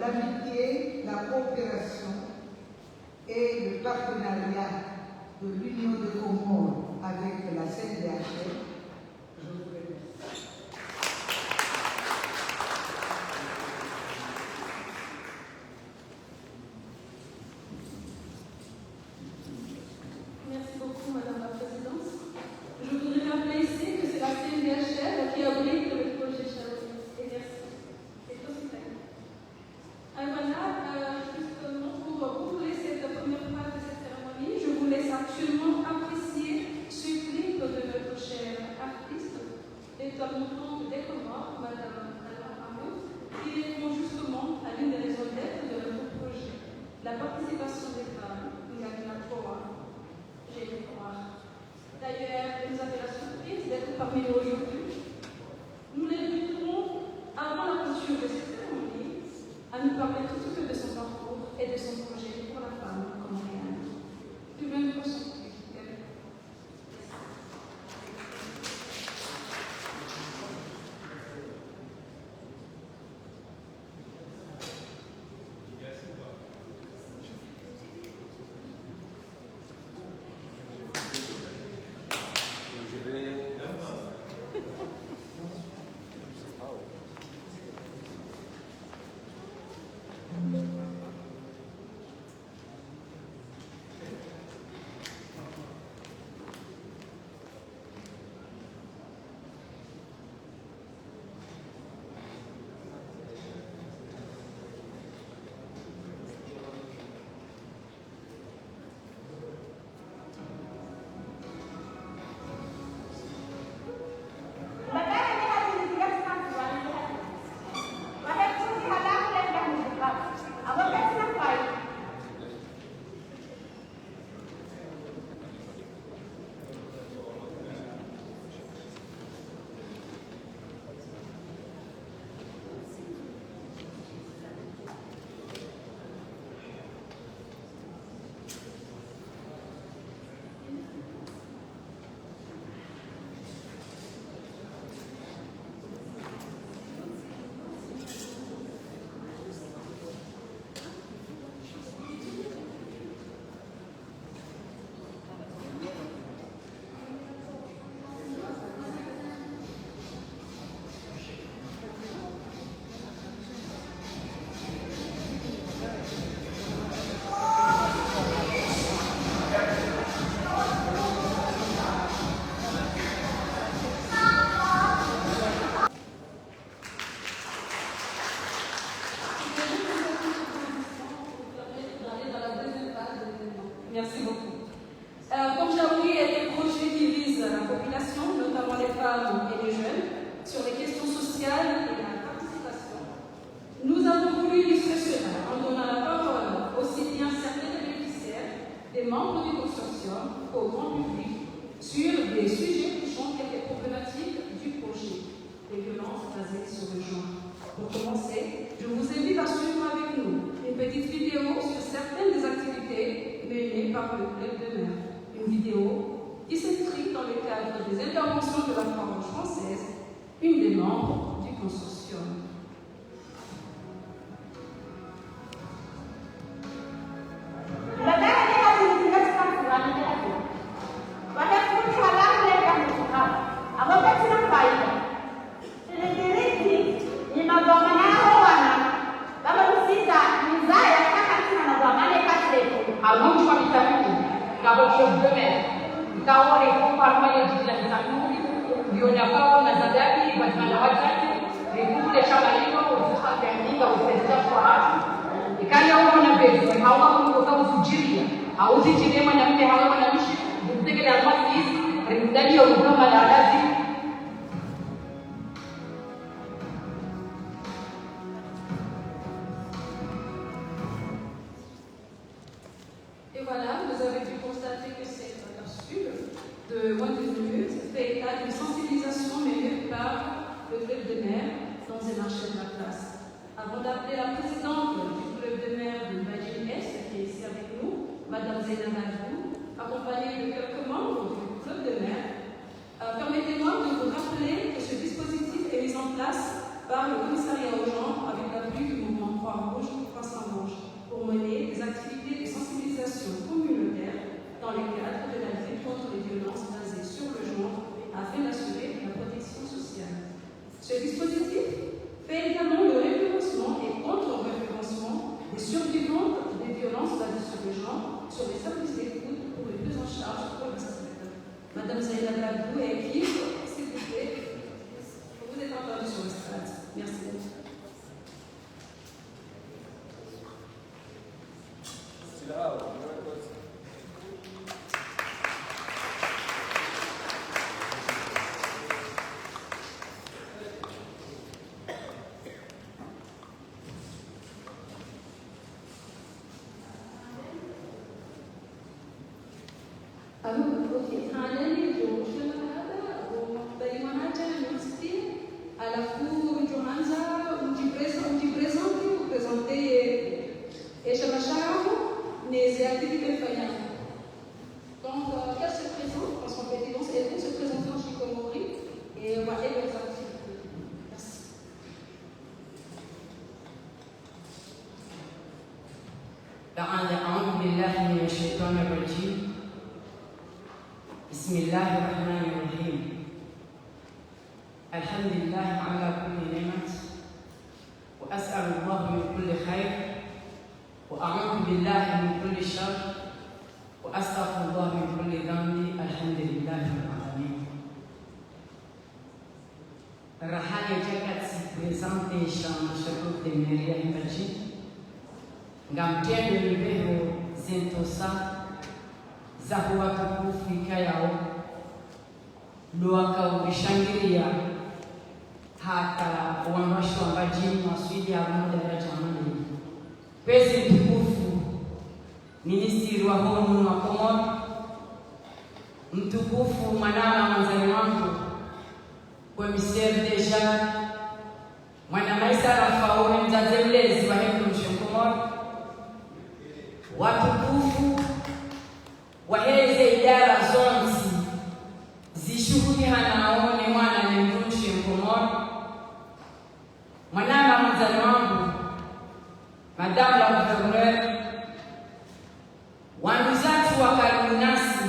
Speaker 8: l'amitié, la coopération et le partenariat de l'Union des Comores avec la CNDHL. Je vous remercie.
Speaker 7: Merci beaucoup, Madame la Présidente. Je voudrais rappeler ici que c'est la CNDHL qui abrite le projet Chaoui. Et merci. C'est aussi clair. Voilà, justement, pour boucler cette première phase de cette cérémonie, je vous laisse actuellement apprécier ce clip de notre cher artiste, l'étoile montante des Comores, Madame Amour, qui répond justement à l'une des raisons d'être de notre projet, la participation des femmes. Il y a une croix. J'ai une croix. D'ailleurs, elle nous avait la surprise d'être parmi nous aujourd'hui. Nous l'inviterons, avant la clôture de cette cérémonie, à nous parler tout de son parcours et de son projet pour la femme comorienne. Du même prochain.
Speaker 9: Je vais
Speaker 1: basée sur le genre. Pour commencer, je vous invite à suivre avec nous une petite vidéo sur certaines des activités menées par le club de mer. Une vidéo qui s'inscrit dans le cadre des interventions de la Croix-Rouge française, une des membres du consortium. Et voilà, vous avez pu constater que cette capsule de moins de 2 minutes fait état d'une sensibilisation menée par le club de mer dans un marché de la classe. Avant d'appeler la présidente du club de mer de Badjin Est, qui est ici avec nous, Madame Zaina Madou, accompagnée de quelques membres du club de mer, permettez-moi de vous rappeler que ce dispositif est mis en place par le commissariat au genre avec l'appui du mouvement Croix-Rouge, Croissant-Rouge, pour mener des activités de sensibilisation communautaire dans le cadre de la lutte contre les violences basées sur le genre afin d'assurer la protection sociale. Ce dispositif fait également le référencement et contre-référencement des survivantes des violences basées sur le genre sur les services d'écoute pour les prises en charge pour le stade. Madame Zaina Bladou et équipe, s'il vous plaît, vous êtes entendus sur le stade. Merci beaucoup.
Speaker 9: أعوذ بالله من الشيطان الرجيم بسم الله الرحمن الرحيم الحمد لله على كل نعمة وأسأل الله من كل خير وأعوذ بالله من كل شر وأستغفر الله من كل ذنب الحمد لله رب العالمين. Rahali jakat si presente shama shakut de Maria Ibaji ngamtende libeho zentosa za watukufu ikayao luaka ubishangiria hata uambasho ambajini maswidi ya muda ya jamani pezi mtukufu ministiri wa homu wa Komoro mtukufu mwanama manzani wangu commissaire deja mwana maisa Rafauli mzazi mlezi wa hemdu mshukumoro watukufu waheze idara zonzi zishuhudi hanaone mwana ni mtumishi Komoro mwanama mzani wangu madame la gouverneur wanduzatu wa karibu nasi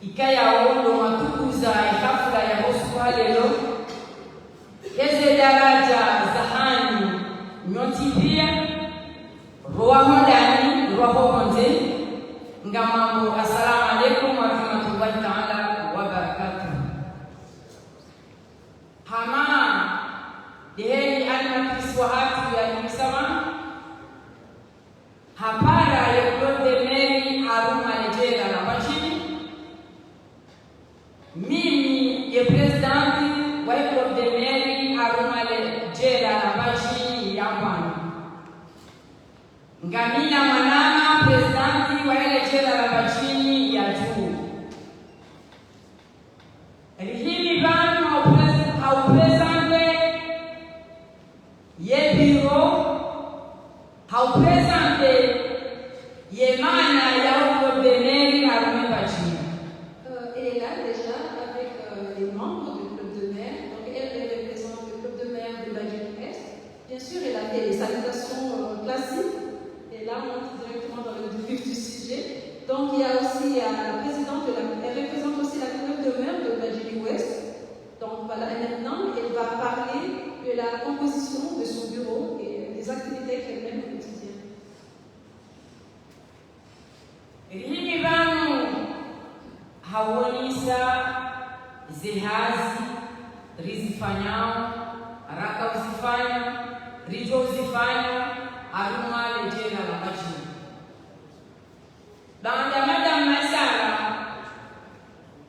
Speaker 9: ikaya ondo matukuza hafla ya hospitali leo heze daraja zahani nyoti pia roa modani roho konze ngamambo assalamu alaikum wa rahmatullahi ta'ala wa barakatuh. Hama deheni alma kiswa hatu ya nisama hapara yokote meri haruma lejera na bashini mimi ye presidenti wa yokote meri haruma lejera na bashini ya mwana ngamina mwanama presidenti wa lejera na bashini ya juu rihimi banu au presidenti kuwaonisa zihazi rizifanyao raka uzifanya rijo uzifanya aruma lejera la machi danda madam masara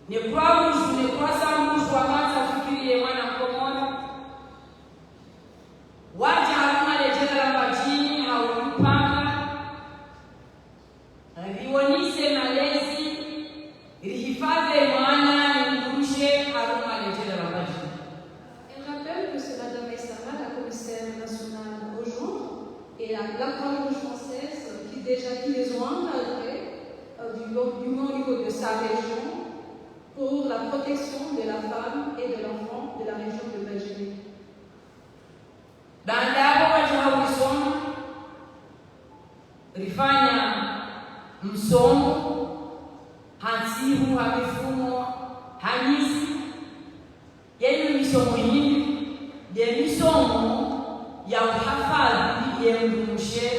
Speaker 9: ne kwa uzu ne kwa sambu wa kwanza fikirie mwana mkomona waje aruma lejera la machi au mpanga rionise malezi rihifadhe mwana nimrushe aruma lejera la machi.
Speaker 7: Elle rappelle que c'est Madame Aïssara, la commissaire nationale au genre, et la Croix-Rouge française qui les ont encadrés du moins au niveau de sa région pour la protection de la femme et de l'enfant de la région de Badjili.
Speaker 9: Dandabo wajahawisoma rifanya msomo hansihu hamifumo hanisi yenye misomo hii de misomo ya uhafadhi yemrushe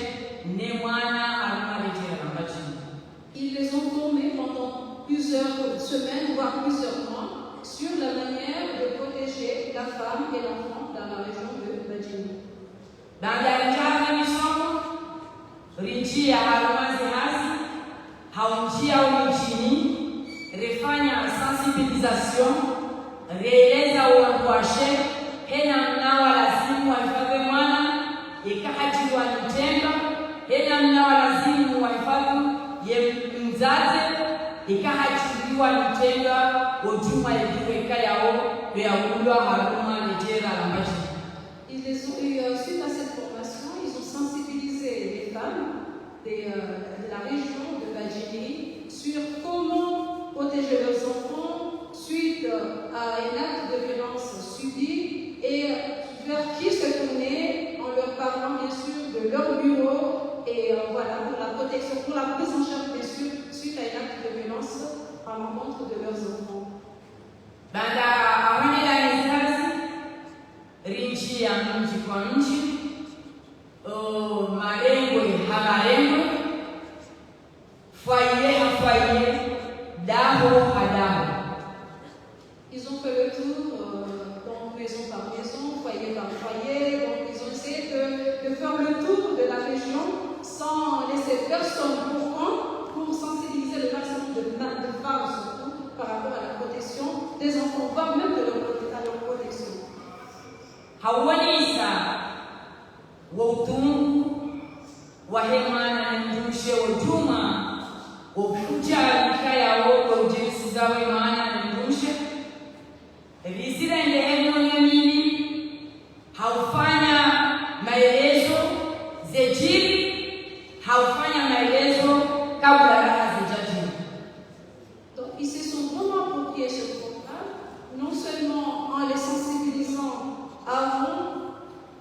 Speaker 9: ne mwana arumarejera ambachi.
Speaker 7: Ils les ont formés pendant plusieurs semaines, voire plusieurs mois, sur la manière de protéger la femme et l'enfant dans la région de Badjili.
Speaker 9: Dandarijana misomo rinjia harumazi hasi haunjia ulichini refanya sensibilisation reeleza uanguashe hena mnawa lazimu wahifadhi mwana ikahatiwa nitendo hena mnawa lazimu wahifadhi ye mzazi ikahatiwa nitendo ujuma yekiweka yao beaulwa haruma lejera lambashi.
Speaker 7: Ils les ont eu, suite à cette formation, ils ont sensibilisé les femmes de la région de Badjili sur comment protéger leurs enfants suite à un acte de violence subi et vers qui se tourner en leur parlant bien sûr de leur bureau et voilà pour la protection, pour la prise en charge bien sûr suite à un acte de violence à l'encontre de leurs enfants.
Speaker 9: Rinchi ya mji kwa mji, malengo hamalengo, foyer foyer, daho hadaho.
Speaker 7: Ils ont fait le tour donc maison par maison, foyer par foyer, donc ils ont essayé de faire le tour de la région sans laisser personne pour sensibiliser le maximum de femmes surtout par rapport à la protection des enfants, voire même à leur protection.
Speaker 9: Hawanisa wautungu wahemana ndushe wajuma wakujali kaya wogo ujirisi zawe maana ndushe visira ndeheno nyamini haufanya maelezo zejiri haufanya maelezo kabla raha zejajiri.
Speaker 7: Donc ils se sont vraiment appropriés ce programme, non seulement en les sensibilisant avant,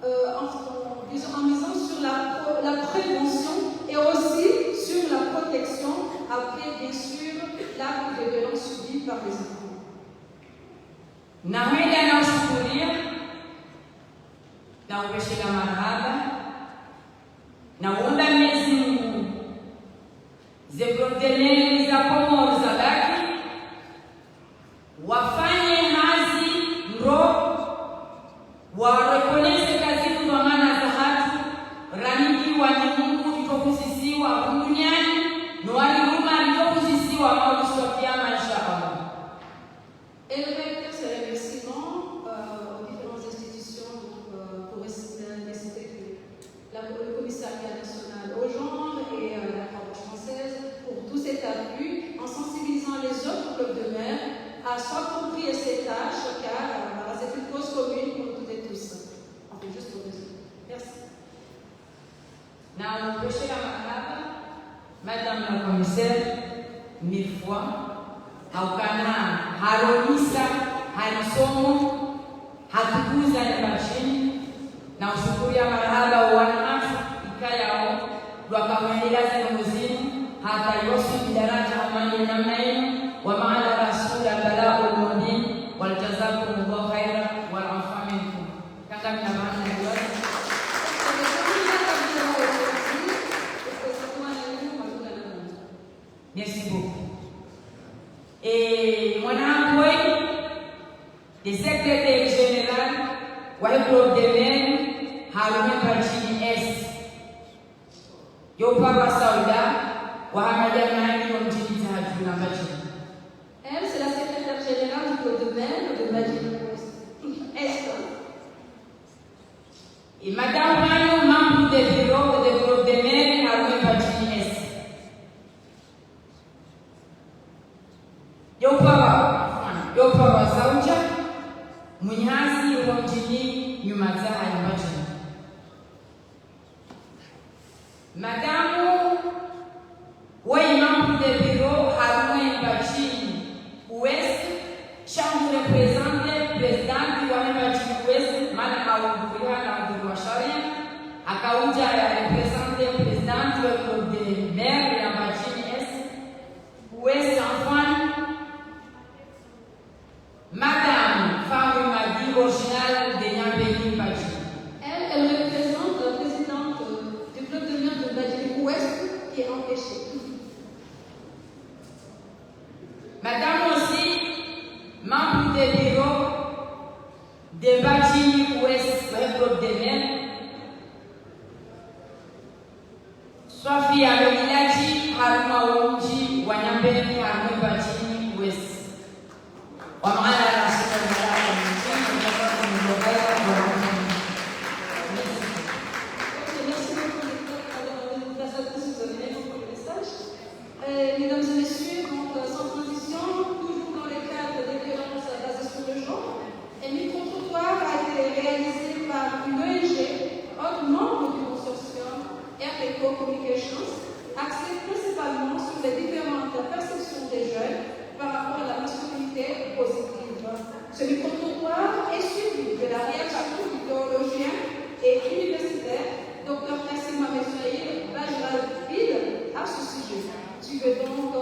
Speaker 7: en misant sur la prévention et aussi sur la protection après, bien sûr, l'acte de violence subi par les enfants.
Speaker 9: Nawenda na ushukuria na upeshela marhaba na uunda Mwenyezi Mungu zeproteneni za pomoro za baki wafanye hazi mro warekoneze kazi kwa maana za hatu rangi wa Mungu itokuzisiwa duniani no waliruma itokuzisiwa mauso kiama inshallah.
Speaker 7: Elle réitère ses remerciements aux différentes institutions pour inciter le commissariat national au genre et la Croix-Rouge française pour tout cet appui en sensibilisant les autres clubs de mer à s'approprier ces tâches car c'est une cause commune pour toutes et tous. On fait juste pour résumer. Merci.
Speaker 9: Na mpeshela marhaba Madame la commissaire mille fois haukana haromisa harisomo hatukuza ni mashini na ushukuria marhaba wanafu ikayao dwakawendelea zengozimu hata yosi bidaraja amani na maini wa maana rasul al-balagh al-mubin wal jazakumullahu khairan wal afa minkum. Kanga mnabana ni wazi. Merci beaucoup. Et et mon envoyé le secrétaire général wa groupe de men Haruna Pachini S yo papa Sauda wa Hamadamani wa mjini Tatu na Machini.
Speaker 1: Elle, c'est la secrétaire générale du Code de Berne de Madine Est.
Speaker 9: Et Madame Rano, membre du bureau de groupe de men Haruna Pachini S. Yo papa Sauda Munyasi wa mjini Nyumaza Machini. Madame oui, membre du bureau Haruna Pachini Ouest, chambre représentante, président du Haruna Pachini Ouest, Madame Aoubouyana Abdoulouacharia, Akaouja représentante, président du groupe de maire de la Pachini Est, Ouest Antoine, Madame Fatou Madi, originale de Nyambéni Pachini.
Speaker 1: Elle représente la présidente du club de maire de Madine Ouest qui est empêchée.
Speaker 9: Madame aussi, membre du bureau de Bachini Ouest, le groupe de maire. Sofia Lomilaji, Haruma Wonji, Wanyambeni, Haruma Bachini Ouest. Wamana la
Speaker 1: mesdames et messieurs, donc, sans transition, toujours dans le cadre des violences basées sur le genre, un micro-trottoir a été réalisé par une ONG, autre membre du consortium RPCO Communications, axé principalement sur les différentes perceptions des jeunes par rapport à la masculinité positive. Ce micro-trottoir est suivi de la réaction du théologien et universitaire Dr Kassim Ahmed Bajral à ce sujet. Suivez donc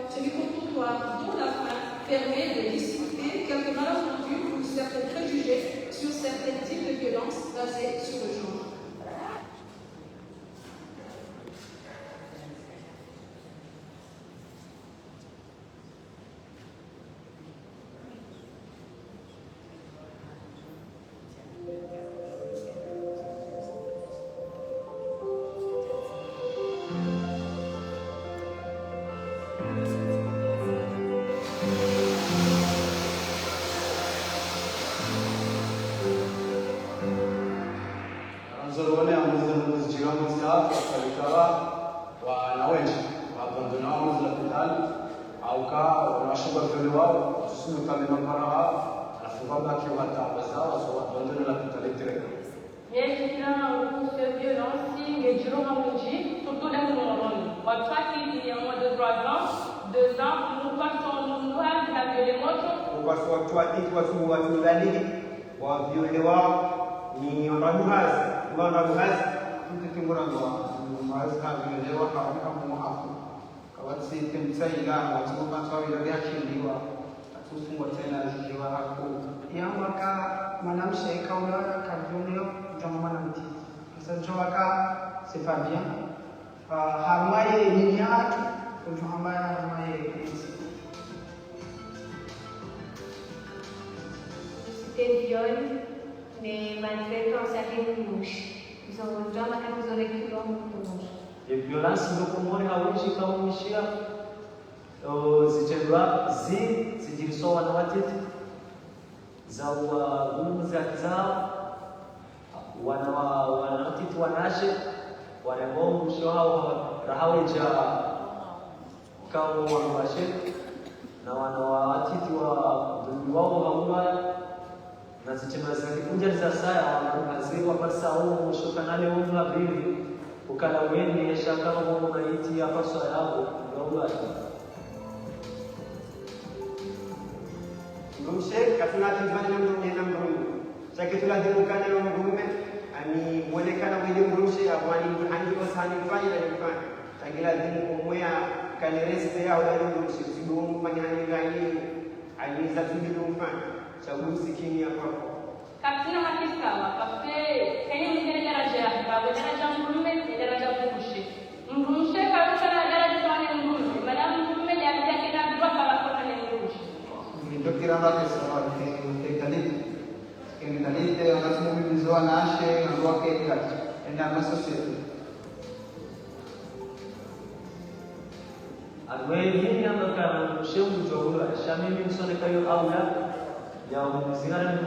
Speaker 1: ce micro-trottoir dont la fin permet de dissiper quelques malentendus ou certains préjugés sur certains types de violences basées sur le genre.
Speaker 10: C'est pas bien. Harmaye Niniak,
Speaker 11: C'était viol, mais malgré tout, ça fait une mouche. Ils ont déjà marqué aux oreilles de l'homme.
Speaker 12: E violência no comune hauishi kaumishia zichendwa zijiriswa wanawatete za huduma za kizao wanawatete wanashe wanemo msho hao rahaweja kao wanawashe na wanawatete wa dhulmi wao hauma na zichema za kikunja za saa wanaziwa pasa au msho kanale unga bili ukala weni shaka kama unaiti hapa swala yako ngaula
Speaker 5: Ngumshe katuna tizani na mrumu sakitula dimukana na mrumu ani mwonekana mwili ngumshe awani ani osani fanya na kufanya tagila dimu kumwea kanerese ya wale ngumshe sibumu manyani gani ani za tudilu mfanya sababu sikini hapo
Speaker 7: Katina makikawa kafe kwenye mgeni daraja babu daraja mrume daraja mrumushe mrumushe kabisa na daraja fanya mrume madam mrume ya kila kila dua kala kona ni mrumushe
Speaker 10: ndio kiranga pesa ke kalite ke kalite anasema mimizoa nashe ngwa ke kati enda na society
Speaker 12: Alweli yang akan mshemu jawula shamimi msone kayo aula ya mzingara